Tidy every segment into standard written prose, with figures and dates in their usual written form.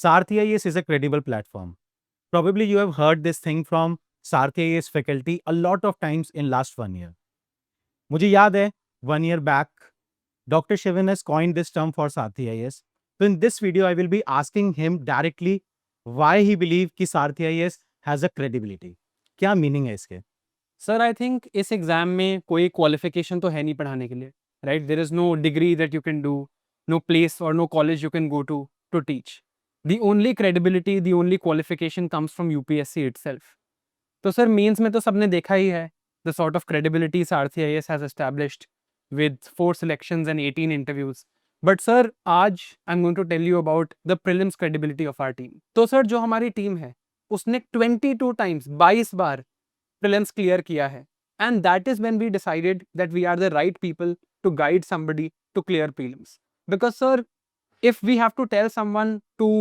Sarthi IAS is a credible platform. Probably you have heard this thing from Sarthi IAS faculty a lot of times in last 1 year. मुझे याद है 1 year back, Dr. Shivan has coined this term for Sarthi IAS. So in this video, I will be asking him directly why he believes कि Sarthi IAS has a credibility. क्या meaning है इसके? Sir I think इस exam में कोई qualification तो है नहीं पढ़ाने के लिए, right? There is no degree that you can do, no place और no college you can go to teach. The only credibility, the only qualification comes from UPSC itself. तो सर मेंस में तो सबने देखा ही है the sort of credibility Sarathi IAS has established with 4 selections and 18 interviews. But sir, आज I'm going to tell you about the prelims credibility of our team. तो sir जो हमारी टीम है उसने 22 times 22 बार prelims clear किया है, and that is when we decided that we are the right people to guide somebody to clear prelims. Because sir, if we have to tell someone to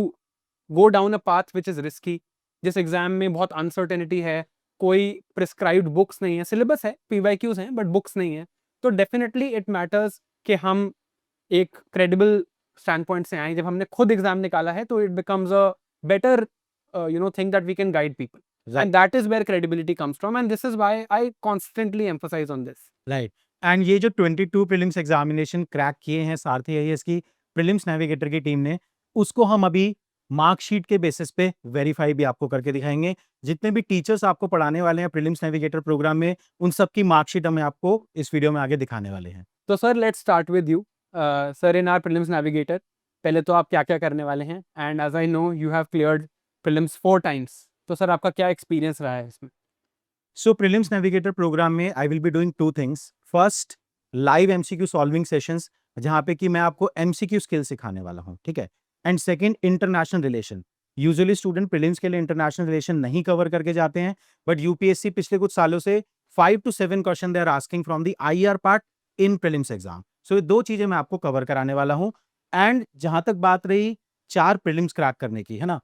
go down a path which is risky, जिस exam में बहुत uncertainty है, कोई prescribed books नहीं है, syllabus है, PYQs हैं but books नहीं है, तो डेफिनेटली इट मैटर्स कि हम एक क्रेडिबल स्टैंड पॉइंट से आए. जब हमने खुद एग्जाम निकाला है तो it becomes a better thing that we can guide people. And that is where credibility comes from, and this is why I constantly emphasize on this. Right. And ये जो 22 प्रीलिम्स एग्जामिनेशन क्रैक किए हैं सारथी IAS की prelims navigator की team ने, उसको हम अभी मार्कशीट के बेसिस पे वेरीफाई भी आपको करके दिखाएंगे. जितने भी टीचर्स आपको पढ़ाने वाले हैं प्रीलिम्स नेविगेटर प्रोग्राम में, उन सबकी मार्कशीट हम आपको इस वीडियो में आगे दिखाने वाले हैं. तो sir let's start with you. Sir in our prelims navigator, पहले तो आप क्या क्या करने वाले हैं? And as I know you have cleared prelims 4 times, तो सर आपका क्या एक्सपीरियंस रहा है इसमें? सो प्रीलिम्स नेविगेटर प्रोग्राम में आई will be doing 2 things. First, live MCQ solving sessions, जहां पे कि मैं आपको एमसीक्यू स्किल सिखाने वाला हूं, ठीक है. And second, international relation. Usually student prelims के लिए इंटरनेशनल रिलेशन नहीं कवर करके जाते हैं, बट यूपीएससी पिछले कुछ सालों से 5 to 7 question they are asking from the IR part in prelims exam. So ये 2 चीजें मैं आपको कवर कराने वाला हूं. एंड जहां तक बात रही 4 प्रीलिम्स क्रैक करने की, है ना,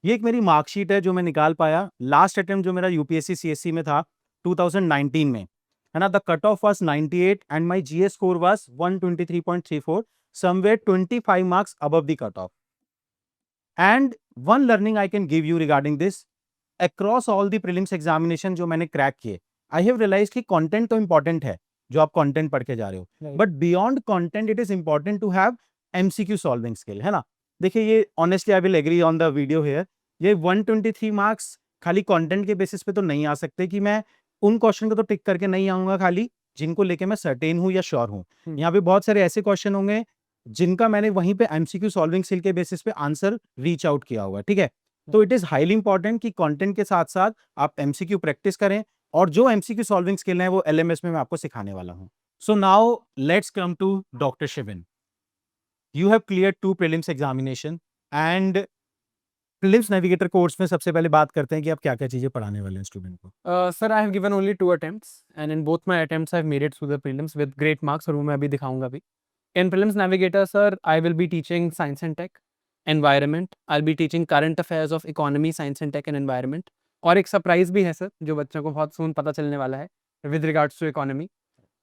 ये एक मेरी मार्कशीट है जो मैं निकाल पाया. लास्ट अटेम्प्ट जो मेरा यूपीएससी सीएससी में था 2019 में, है ना, the cut off was 98 and my GS score was 123.34, somewhere 25 marks above the cut off. And one learning I can give you regarding this, across all the prelims examination जो मैंने crack किए, I have realise कि content तो important है जो आप content पढ़ के जा रहे हो, but beyond content it is important to have MCQ solving skill, है ना. देखिए ये honestly I will agree on the video here, ये 123 मार्क्स खाली कंटेंट के बेसिस पे तो नहीं आ सकते कि मैं उन क्वेश्चन को तो टिक करके नहीं आऊंगा खाली जिनको लेके मैं सर्टेन हूं या श्योर हूं. यहाँ पे बहुत सारे ऐसे क्वेश्चन होंगे जिनका मैंने वहीं पे एमसीक्यू सॉल्विंग स्किल के बेसिस पे आंसर रीच आउट किया हुआ है, ठीक है. तो इट इज हाईली इंपॉर्टेंट कि कंटेंट के साथ साथ आप एमसीक्यू प्रैक्टिस करें, और जो एमसीक्यू सॉल्विंग स्किल है वो एलएमएस में मैं आपको सिखाने वाला हूं. So now let's come to doctor Shivan. You have cleared 2 prelims examination and prelims navigator course में सबसे पहले बात करते हैं कि आप क्या-क्या चीजें पढ़ाने वाले हैं स्टूडेंट को. Sir I have given only 2 attempts and in both my attempts I have made it through the prelims with great marks, और वो मैं अभी दिखाऊंगा भी. In prelims navigator sir, I will be teaching science and tech, environment, I'll be teaching current affairs of economy, science and tech and environment. और एक surprise भी है सर जो बच्चों को बहुत सून पता चलने वाला है with regards to economy.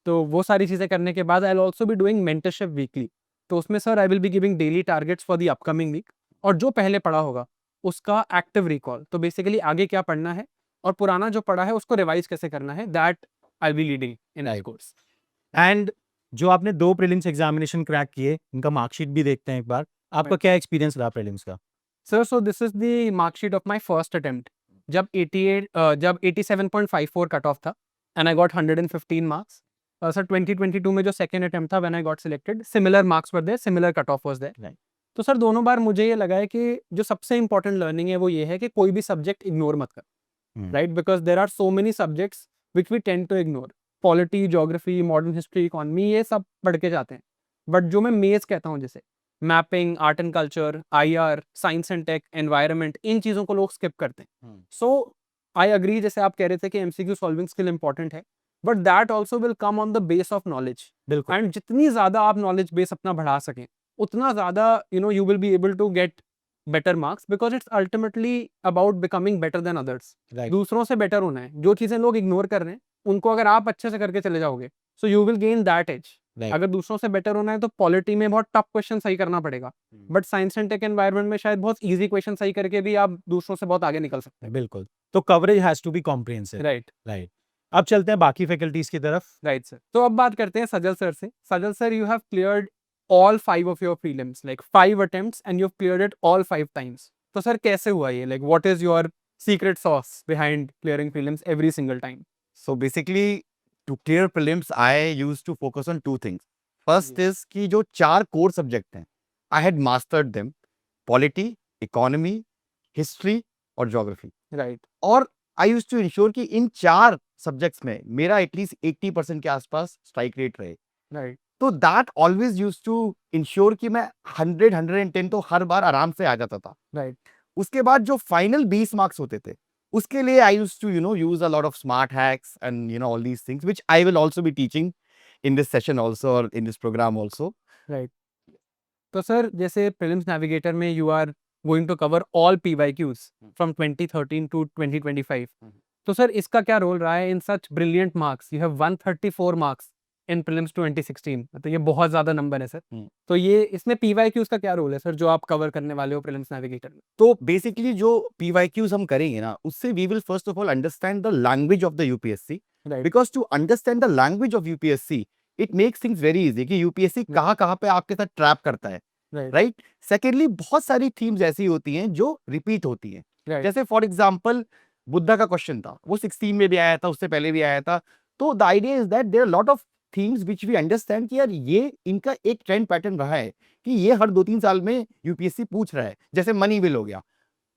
तो वो सारी चीज़ें करने के बाद I'll also be doing mentorship weekly. तो उसमें sir I will be giving daily targets for the upcoming week, और जो पहले पढ़ा होगा उसका एक्टिव रिकॉल. तो बेसिकली आगे क्या पढ़ना है और पुराना जो पढ़ा है उसको रिवाइज कैसे करना है, that I will be leading in this course. And जो आपने 2 प्रीलिम्स एग्जामिनेशन क्रैक किए, इनका मार्कशीट भी देखते हैं एक बार. आपका क्या एक्सपीरियंस रहा प्रीलिम्स का? Sir so this is the marksheet of my first attempt. जब 87.54 कट ऑफ था and I got 115 marks. Sir 2022 में जो सेकंड अटेम्प्ट था when I got selected, similar marks were there, similar cut off was there. तो sir दोनों बार मुझे ये लगा है कि जो सबसे इंपॉर्टेंट लर्निंग है वो ये है कि कोई भी सब्जेक्ट इग्नोर मत कर, right? Because there are so many subjects which we tend to ignore. Polity, geography, modern history, economy, ये सब पढ़ के जाते हैं, बट जो मैं मेज कहता हूँ जैसे mapping, art and culture, IR, science and tech, environment, इन चीज़ों को लोग स्किप करते हैं. सो आई अग्री, जैसे आप कह रहे थे कि एमसीक्यू सॉल्विंग स्किल इंपॉर्टेंट है, but that also will come on the base of knowledge. बिल्कुल. एंड जितनी ज्यादा आप नॉलेज बेस अपना बढ़ा सकें उतना ज्यादा you will be able to get better marks, because it's ultimately about becoming better than others. दूसरों से बेटर होना है. जो चीजें लोग इग्नोर कर रहे हैं उनको अगर आप अच्छे से करके चले जाओगे, so you will gain that edge. Right. अगर दूसरों से बेटर होना है तो पॉलिटी में बहुत टफ क्वेश्चन सही करना पड़ेगा, but science and tech environment में शायद बहुत इजी क्वेश्चन सही करके भी आप दूसरों से बहुत आगे निकल सकते हैं। बिल्कुल, तो coverage has to be comprehensive. Right right, अब चलते हैं बाकी फैकल्टीज की तरफ। Right sir. तो अब बात करते हैं सजल सर से। Sajal sir, you have cleared all 5 of your prelims, like 5 attempts, and you've cleared it all 5 times. तो सर कैसे हुआ ये? Like what is your secret sauce behind clearing prelims every single time? So basically, to clear prelims, I used to focus on two things. First is कि जो 4 core subject हैं, I had mastered them: polity, economy, history और geography. Right. और I used to ensure कि इन 4 subjects में मेरा at least 80% के आसपास स्ट्राइक रेट रहे। Right. तो that always used to ensure कि मैं 100-110 तो हर बार आराम से आ जाता था। Right. उसके बाद जो फाइनल 20 मार्क्स होते थे, उसके लिए I used to use a lot of smart hacks and all these things which I will also be teaching in this session also और in this programme also. Right. तो सर जैसे prelims navigator में you are going to cover all PYQs from 2013 to 2025. तो sir इसका क्या role रहा है in such brilliant marks? You have 134 marks in prelims 2016, तो ये बहुत ज्यादा नंबर है सर। तो ये इसमें PYQs का क्या रोल है सर जो आप कवर करने वाले हो प्रीलिम्स नेविगेटर में? तो बेसिकली जो PYQs हम करेंगे ना, उससे we will first of all understand the language of the UPSC, right because to understand the language of UPSC it makes things very easy कि यूपीएससी कहाँ पे आपके साथ ट्रैप करता है। राइट राइट, सेकेंडली बहुत सारी थीम्स ऐसी होती हैं जो रिपीट होती हैं। राइट जैसे फॉर एग्जाम्पल बुद्धा का क्वेश्चन था, वो 16 में भी आया था, उससे पहले भी आया था। तो the idea is that there are lot of themes which we understand कि यार ये इनका एक ट्रेंड पैटर्न रहा है कि ये हर 2-3 साल में यूपीएससी पूछ रहा है। जैसे मनी विल हो गया,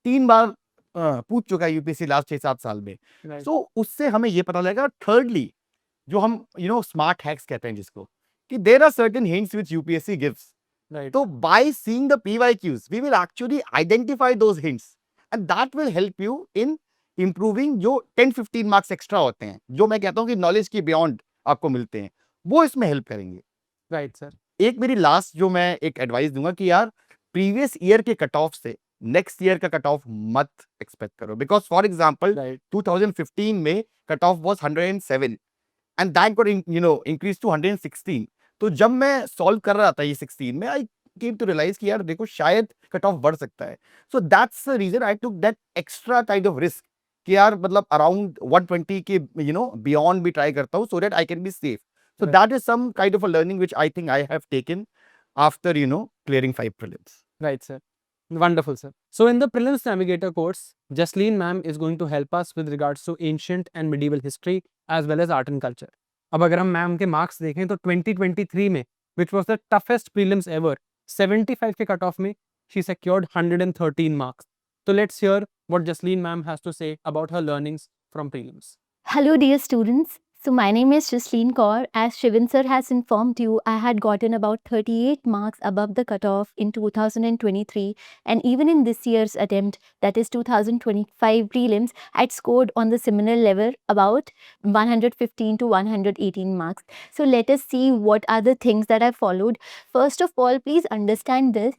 3 बार पूछ चुका है यूपीएससी लास्ट 6-7 साल में। राइट सो उससे हमें ये पता लगेगा। थर्डली, जो हम स्मार्ट हैक्स कहते हैं जिसको, कि there are certain hints which UPSC gives. Right So by seeing the PYQs, we will actually identify those hints, and that will help you in improving जो 10-15 मार्क्स एक्स्ट्रा होते हैं, जो मैं कहता हूँ कि नॉलेज के बियॉन्ड आपको मिलते हैं, वो इसमें हेल्प करेंगे। Right sir. एक मेरी लास्ट जो मैं एक एडवाइस दूंगा कि यार प्रीवियस ईयर के कट ऑफ से नेक्स्ट ईयर का कट ऑफ मत एक्सपेक्ट करो, बिकॉज फॉर एग्जांपल राइट 2015 में cut off was 107 and that got increase to 116। तो जब मैं सॉल्व कर रहा था ये 16 में, आई केम टू रियलाइज कि यार देखो शायद कट ऑफ बढ़ सकता है। So that's the reason I took that extra kind of risk कि यार मतलब अराउंड 120 के बियॉन्ड भी ट्राई करता हूँ, so that I can be safe. So Right. that is some kind of a learning which I think I have taken after clearing 5 prelims. Right, sir. Wonderful, sir. So in the prelims navigator course, Jasleen ma'am is going to help us with regards to ancient and medieval history as well as art and culture. अब अगर हम ma'am के marks देखें तो 2023 में, which was the toughest prelims ever, 75 के cut of में she secured 113 marks. So let's hear what Jasleen ma'am has to say about her learnings from prelims. Hello dear students. So my name is Jasleen Kaur. As Shivan sir has informed you, I had gotten about 38 marks above the cutoff in 2023, and even in this year's attempt, that is 2025 prelims, I'd scored on the similar level about 115 to 118 marks. So let us see what are the things that I followed. First of all, please understand this.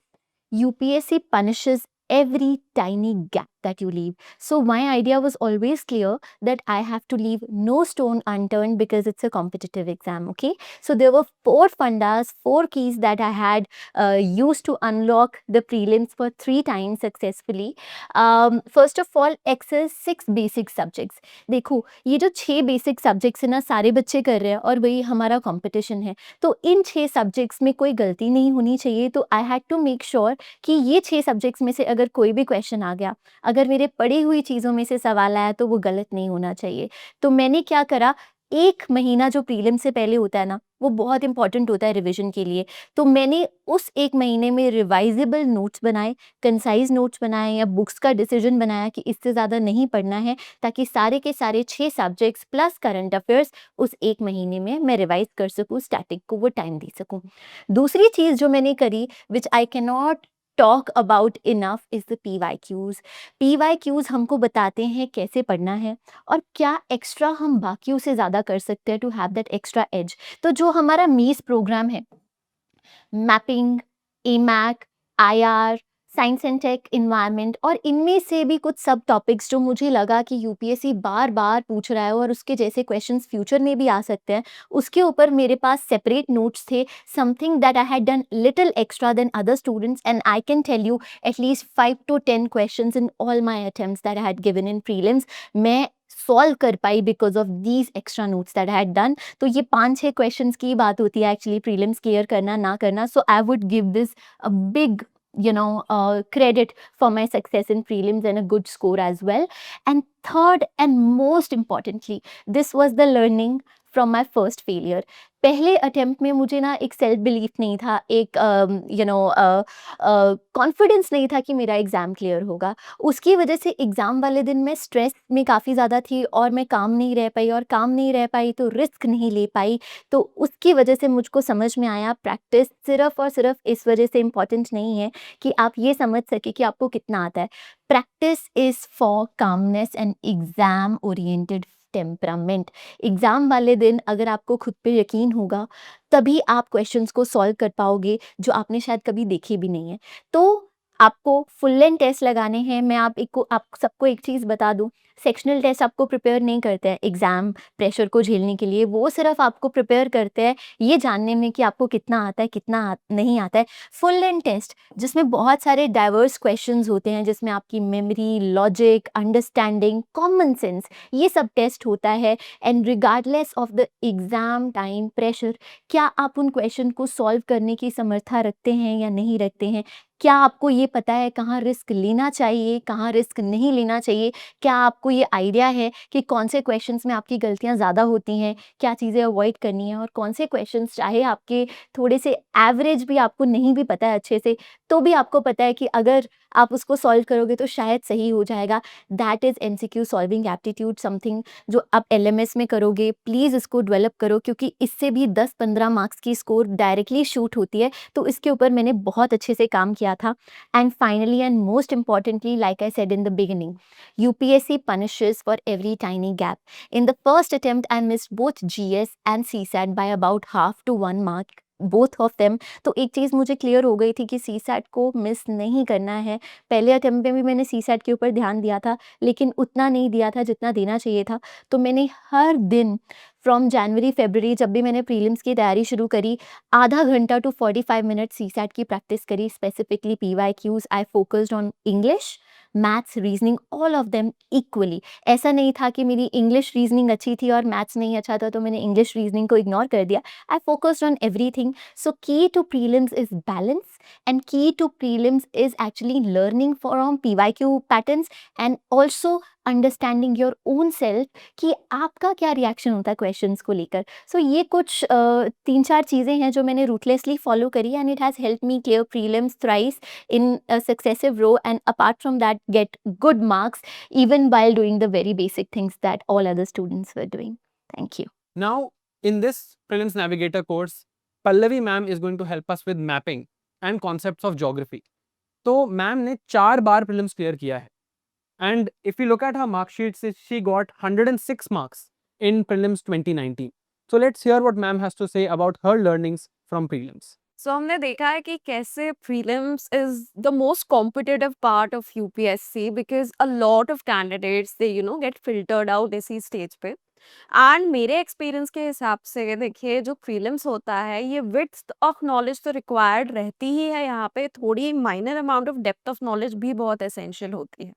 UPSC punishes every tiny gap that you leave. So my idea was always clear that I have to leave no stone unturned because it's a competitive exam, okay? So there were 4 fundas, 4 keys that I had used to unlock the prelims for 3 times successfully. First of all, Excel 6 basic subjects. देखो ये जो 6 basic subjects है ना, सारे बच्चे कर रहे हैं और वही हमारा competition है, तो इन 6 subjects में कोई गलती नहीं होनी चाहिए। तो I had to make sure कि ये 6 subjects में से अगर कोई भी question आ गया, अगर मेरे पढ़ी हुई चीज़ों में से सवाल आया तो वो गलत नहीं होना चाहिए। तो मैंने क्या करा, 1 महीना जो प्रीलिम से पहले होता है ना, वो बहुत इंपॉर्टेंट होता है रिवीजन के लिए। तो मैंने उस 1 महीने में रिवाइजेबल नोट्स बनाए, कंसाइज नोट्स बनाए या बुक्स का डिसीजन बनाया कि इससे ज़्यादा नहीं पढ़ना है, ताकि सारे के सारे 6 सब्जेक्ट्स प्लस करंट अफेयर्स उस 1 महीने में मैं रिवाइज कर सकूँ, स्टैटिक को वो टाइम दे सकूँ। दूसरी चीज़ जो मैंने करी, which I can not talk about enough, is the PYQs। PYQs हमको बताते हैं कैसे पढ़ना है और क्या एक्स्ट्रा हम बाकियों से ज़्यादा कर सकते हैं to have that extra edge. तो जो हमारा मीस प्रोग्राम है, mapping, AMAC, IR, science and tech, environment, और इनमें से भी कुछ सब टॉपिक्स जो मुझे लगा कि यूपीएससी बार बार पूछ रहा है और उसके जैसे क्वेश्चंस फ्यूचर में भी आ सकते हैं, उसके ऊपर मेरे पास सेपरेट नोट्स थे. Something that I had done little extra than other students, and I can tell you at least 5 to 10 questions in all my attempts that I had given in prelims मैं solve कर पाई because of these extra notes that I had done. तो ये 5-6 questions की बात होती है actually prelims clear करना ना करना. So I would give this a big credit for my success in prelims and a good score as well. And third and most importantly, this was the learning from my first failure. पहले attempt में मुझे ना एक self belief नहीं था, एक confidence नहीं था कि मेरा एग्ज़ाम क्लियर होगा. उसकी वजह से एग्ज़ाम वाले दिन मैं स्ट्रेस में काफ़ी ज़्यादा थी और मैं काम नहीं रह पाई, और काम नहीं रह पाई तो रिस्क नहीं ले पाई. तो उसकी वजह से मुझको समझ में आया प्रैक्टिस सिर्फ़ और सिर्फ इस वजह से इम्पॉर्टेंट नहीं है कि आप ये समझ सके कि आपको कितना आता है. Practice is for calmness and exam oriented temperament. Exam वाले दिन अगर आपको खुद पे यकीन होगा तभी आप क्वेश्चंस को सॉल्व कर पाओगे जो आपने शायद कभी देखे भी नहीं है. तो आपको फुल लेंथ टेस्ट लगाने हैं. मैं आप सबको एक चीज़ बता दूं, सेक्शनल टेस्ट आपको प्रिपेयर नहीं करते हैं एग्ज़ाम प्रेशर को झेलने के लिए. वो सिर्फ आपको प्रिपेयर करते हैं ये जानने में कि आपको कितना आता है, कितना नहीं आता है. फुल लेंथ टेस्ट जिसमें बहुत सारे डाइवर्स क्वेश्चंस होते हैं, जिसमें आपकी memory, logic, understanding, common sense, ये सब टेस्ट होता है. And regardless of the exam time pressure, क्या आप उन क्वेश्चन को सॉल्व करने की समर्था रखते हैं या नहीं रखते हैं? क्या आपको ये पता है कहाँ रिस्क लेना चाहिए, कहाँ रिस्क नहीं लेना चाहिए? क्या आपको ये आइडिया है कि कौन से क्वेश्चंस में आपकी गलतियाँ ज़्यादा होती हैं, क्या चीज़ें अवॉइड करनी है, और कौन से क्वेश्चंस चाहे आपके थोड़े से एवरेज भी आपको नहीं भी पता है अच्छे से, तो भी आपको पता है कि अगर आप उसको सॉल्व करोगे तो शायद सही हो जाएगा. That is MCQ solving aptitude, something जो आप एलएमएस में करोगे. प्लीज़ इसको डेवलप करो क्योंकि इससे भी 10-15 मार्क्स की स्कोर डायरेक्टली शूट होती है. तो इसके ऊपर मैंने बहुत अच्छे से काम किया था. And finally and most importantly, like I said in the beginning, UPSC punishes for every tiny gap. In the first attempt, I missed both GS and CSAT by about half to 1 mark, both of them. तो एक चीज़ मुझे clear हो गई थी कि CSAT को miss नहीं करना है. पहले अटेम्प्ट में भी मैंने CSAT के ऊपर ध्यान दिया था, लेकिन उतना नहीं दिया था जितना देना चाहिए था. तो मैंने हर दिन फ्रॉम जनवरी फरवरी जब भी मैंने प्रीलिम्स की तैयारी शुरू करी, आधा घंटा टू 45 मिनट CSAT की प्रैक्टिस करी. Specifically PYQs. I focused on English, maths, reasoning, all of them equally. ऐसा नहीं था कि मेरी इंग्लिश रीजनिंग अच्छी थी और मैथ्स नहीं अच्छा था तो मैंने इंग्लिश रीजनिंग को इग्नोर कर दिया. I focused on everything. So key to prelims is balance, and key to prelims is actually learning from PYQ patterns and also understanding your own self कि आपका क्या रिएक्शन होता है क्वेश्चंस को लेकर. सो ये कुछ 3-4 चीज़ें हैं जो मैंने रूटलेसली फॉलो करी, and it has help me clear prelims thrice in a successive row, and apart from that get good marks even while doing the very basic things that all other students were doing. Thank you. Now, in this Prelims Navigator course, Pallavi ma'am is going to help us with mapping and concepts of geography. तो ma'am ने 4 बार prelims clear किया है. And if you look at her mark sheet, she got 106 marks in prelims 2019. So let's hear what ma'am has to say about her learnings from prelims. सो हमने देखा है कि कैसे prelims is the most competitive part of UPSC because a lot of candidates they get filtered out इसी stage पे. And मेरे experience के हिसाब से देखिए जो प्रीलिम्स होता है ये विड्थ ऑफ नॉलेज तो रिक्वायर्ड रहती ही है, यहाँ पे थोड़ी minor amount of depth of knowledge भी बहुत एसेंशियल होती है.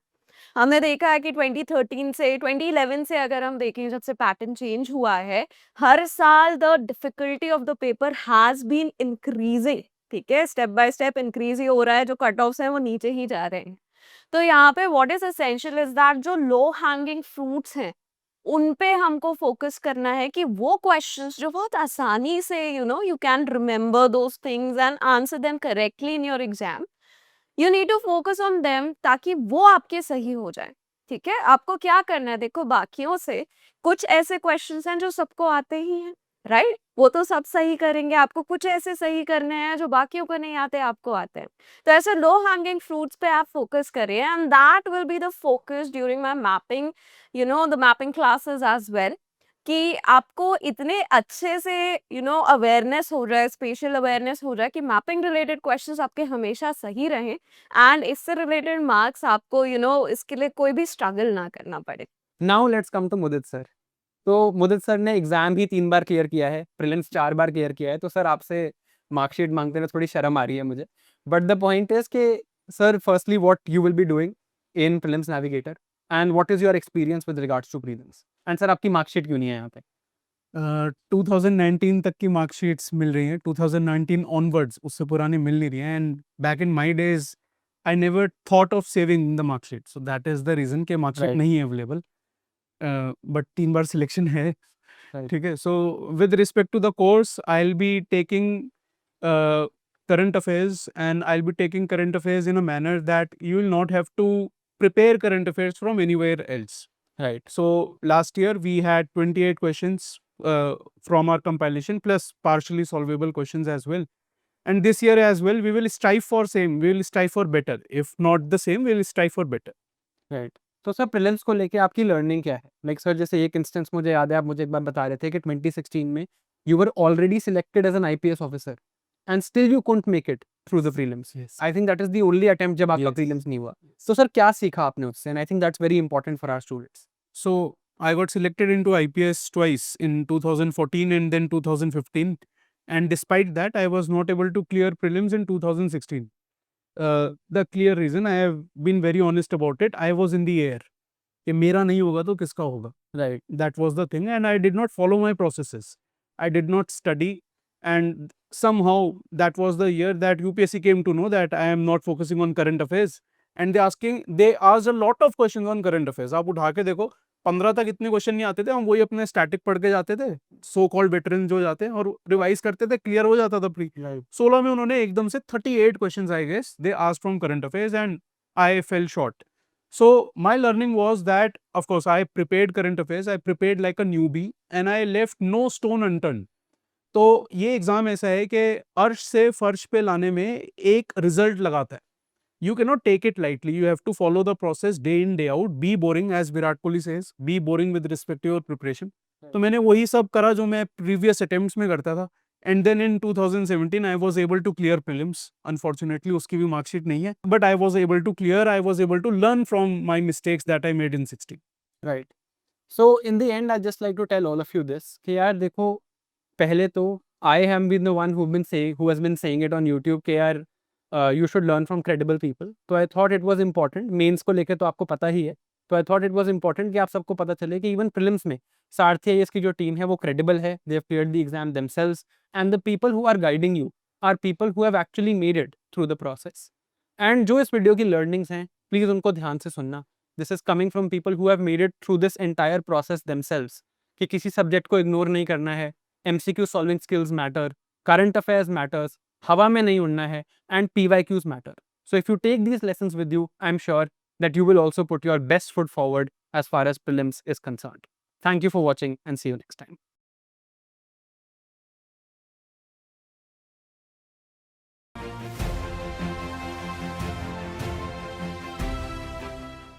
हमने देखा है कि 2013 से 2011 से अगर हम देखें जब से पैटर्न चेंज हुआ है, हर साल the difficulty of the paper has been increasing. ठीक है, स्टेप बाय स्टेप इंक्रीज ही हो रहा है, जो कट ऑफ्स हैं वो नीचे ही जा रहे हैं. तो यहाँ पे what is essential is that जो लो हैंगिंग फ्रूट्स हैं उन पे हमको फोकस करना है कि वो क्वेश्चंस जो बहुत आसानी से you can remember those things and answer them correctly in your exam, you need to focus on them ताकि वो आपके सही हो जाए. ठीक है, आपको क्या करना है, देखो बाकियों से कुछ ऐसे क्वेश्चंस हैं जो सबको आते ही हैं, राइट? वो तो सब सही करेंगे, आपको कुछ ऐसे सही करने हैं जो बाकियों को नहीं आते, आपको आते हैं. तो ऐसे लो हैंगिंग फ्रूट्स पे आप फोकस करिए and that will be the focus during my mapping, the mapping classes as well. कि आपको इतने अच्छे से अवेयरनेस हो रहा है, स्पेशल अवेयरनेस हो रहा है कि मैपिंग रिलेटेड क्वेश्चंस आपके हमेशा सही रहें एंड इससे रिलेटेड मार्क्स आपको इसके लिए कोई भी स्ट्रगल ना करना पड़े। Now let's come to Mudit sir. तो मुदित सर ने एग्जाम ही 3 बार क्लियर किया है, प्रीलिम्स 4 बार क्लियर किया है, तो सर आपसे मार्कशीट मांगते हुए थोड़ी शर्म आ रही है मुझे। बट द पॉइंट इज कि sir firstly what you will be doing in prelims navigator and what is your experience with regards to prelims, and sir आपकी मार्कशीट क्यों नहीं है यहाँ पे? 2019 तक की मार्कशीट्स मिल रही हैं, 2019 ऑनवर्ड्स उससे पुरानी मिल नहीं रही हैं, and back in my days I never thought of saving the marksheet, so that is the reason कि मार्कशीट Right. नहीं है अवेलेबल, बट 3 बार सिलेक्शन है। Right. ठीक है, so with respect to the course I will be taking current affairs, and I'll be taking current affairs in a manner that you will not have to prepare current affairs from anywhere else. Right. So last year we had 28 questions from our compilation plus partially solvable questions as well. And this year as well, we will strive for same. We will strive for better. If not the same, we will strive for better. Right. तो sir prelims को लेके आपकी learning क्या है? Like sir जैसे एक instance मुझे याद है, आप मुझे एक बार बता रहे थे कि 2016 में you were already selected as an IPS officer and still you couldn't make it through the prelims. Yes. I think that is the only attempt जब आपका Yes. प्रीलिम्स नहीं हुआ। तो सर क्या सीखा आपने उससे? And I think that's very important for our students. So I got selected into IPS twice in 2014 and then 2015. And despite that, I was not able to clear prelims in 2016. The clear reason, I have been very honest about it, I was in the air. कि मेरा नहीं होगा तो किसका होगा? Right. That was the thing, and I did not follow my processes. I did not study, and somehow that was the year that UPSC came to know that I am not focusing on current affairs, and they asked a lot of questions on current affairs. आप उठा के देखो, 15 तक इतने question नहीं आते थे, हम वही अपने स्टैटिक पढ़ के जाते थे, सो कॉल्ड वेटरन जो जाते हैं, और रिवाइज करते थे, क्लियर हो जाता था प्री। 16 में उन्होंने एकदम से 38 questions I guess they asked from current affairs, and I fell short. So my learning was that, of course, I prepared current affairs. I prepared like a newbie, and I left no stone unturned. तो ये exam ऐसा है कि अर्श से फर्श पे लाने में एक रिजल्ट लगाता है. You cannot take it lightly. You have to follow the process day in day out. Be boring, as Virat Kohli says. Be boring with respect to your preparation. तो मैंने वही सब करा जो मैं previous attempts में करता था. And then in 2017, I was able to clear prelims. Unfortunately, उसकी भी marksheet नहीं है. But I was able to clear. I was able to learn from my mistakes that I made in 16. Right. So in the end I just like to tell all of you this कि यार देखो, पहले तो I have been the one who has been saying it on YouTube कि यार you should learn from credible people. तो I thought it was important, Mains को लेकर तो आपको पता ही है, तो I thought it was important कि आप सबको पता चले कि इवन प्रीलिम्स में सारथी आईएएस की जो टीम है वो क्रेडिबल है, they have cleared the exam themselves, and the people who are guiding you are people who have actually made it through the process. And जो इस वीडियो की लर्निंग्स हैं, प्लीज़ उनको ध्यान से सुनना। This is coming from people who have made it through this entire process themselves, कि किसी सब्जेक्ट को इग्नोर नहीं करना है, MCQ solving skills matter, current affairs matters, हवा में नहीं उड़ना है, and PYQs matter. So if you take these lessons with you, I'm sure that you will also put your best foot forward as far as prelims is concerned. Thank you for watching and see you next time.